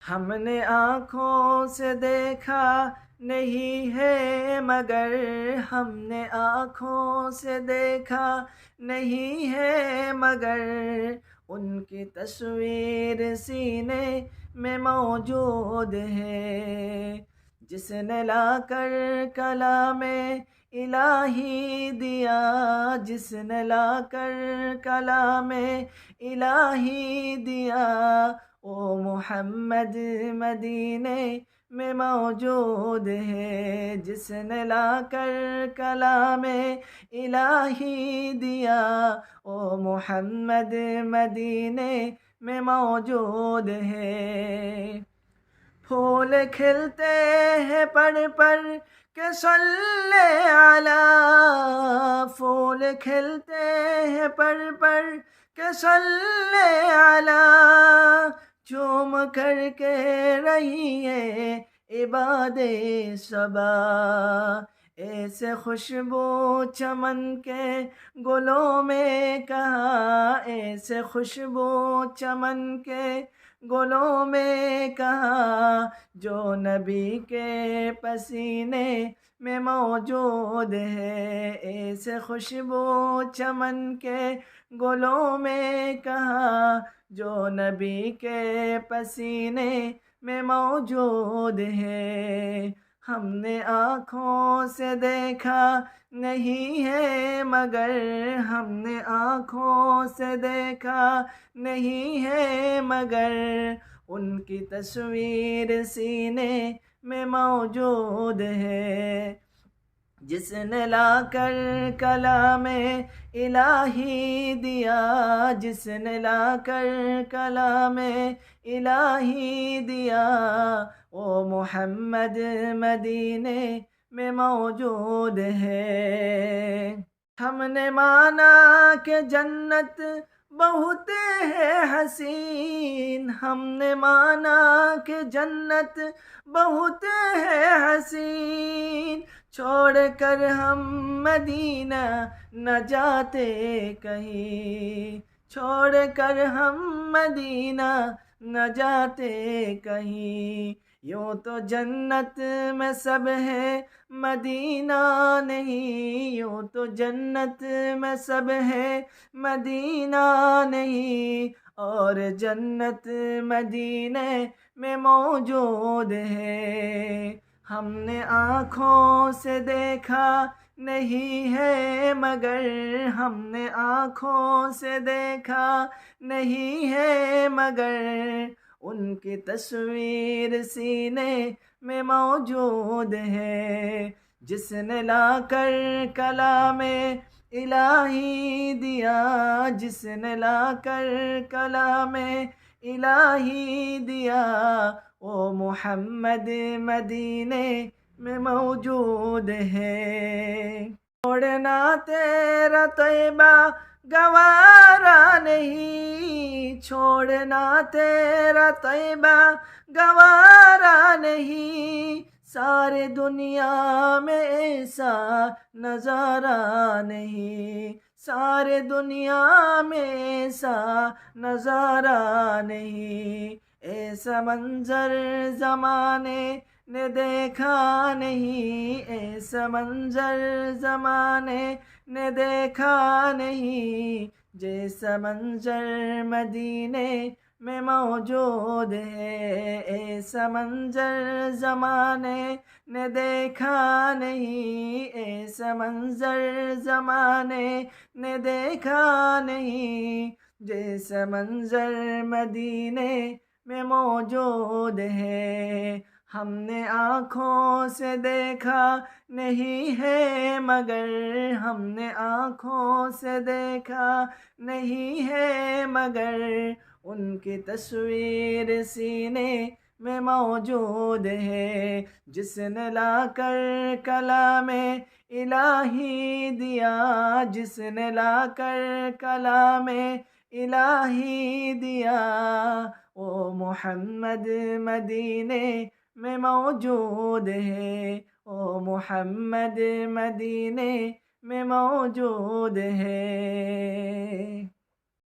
ہم نے آنکھوں سے دیکھا نہیں ہے مگر، ہم نے آنکھوں سے دیکھا نہیں ہے مگر، ان کی تصویر سینے میں موجود ہے، جس نے لا کر کلام الہی دیا، جس نے لا کر کلام الہی دیا، وہ محمد مدینے میں موجود ہے، جس نے لا کر کلام الہی دیا، وہ محمد مدینے میں موجود ہے۔ پھول کھلتے ہیں پڑھ پڑھ کے صلی علی، پھول کھلتے ہیں پڑھ پڑھ کے صلی علی، چوم کر کے رہی ہے عباد صبا، ایسے خوشبو چمن کے گلوں میں کہاں، ایسے خوشبو چمن کے گلوں میں کہاں، جو نبی کے پسینے میں موجود ہے، ایسے خوشبو چمن کے گلوں میں کہاں، جو نبی کے پسینے میں موجود ہے۔ ہم نے آنکھوں سے دیکھا نہیں ہے مگر، ہم نے آنکھوں سے دیکھا نہیں ہے مگر، ان کی تصویر سینے میں موجود ہے، جس نے لا کر کلام الہی دیا، جس نے لا کر کلام الہی دیا، وہ محمد مدینے میں موجود ہے۔ ہم نے مانا کہ جنت بہت ہے حسین، ہم نے مانا کہ جنت بہت ہے حسین، چھوڑ کر ہم مدینہ نہ جاتے کہیں، چھوڑ کر ہم مدینہ نہ جاتے کہیں، یوں تو جنت میں سب ہے مدینہ نہیں، یوں تو جنت میں سب ہے مدینہ نہیں، اور جنت مدینے میں موجود ہے۔ ہم نے آنکھوں سے دیکھا نہیں ہے مگر، ہم نے آنکھوں سے دیکھا نہیں ہے مگر، ان کی تصویر سینے میں موجود ہے، جس نے لا کر کلام الہی دیا، جس نے لا کر کلام الہی دیا، وہ محمد مدینے میں موجود ہے۔ چھوڑنا تیرا طیبہ گوارا نہیں، چھوڑنا تیرا طیبہ گوارا نہیں، سارے دنیا میں ایسا نظارہ نہیں، سارے دنیا میں ایسا نظارہ نہیں، ایسا منظر زمانے نے دیکھا نہیں، ایسا منظر زمانے نے دیکھا نہیں، جیسا منظر مدینے میں موجود ہے، ایسا منظر زمانے نے دیکھا نہیں، ایسا منظر زمانے نے دیکھا نہیں، جیسا منظر مدینے میں موجود ہے۔ ہم نے آنکھوں سے دیکھا نہیں ہے مگر، ہم نے آنکھوں سے دیکھا نہیں ہے مگر، ان کی تصویر سینے میں موجود ہے، جس نے لا کر کلام الہی دیا، جس نے لا کر کلام الہی دیا، وہ محمد مدینے میں موجود ہے، وہ محمد مدینے میں موجود ہے۔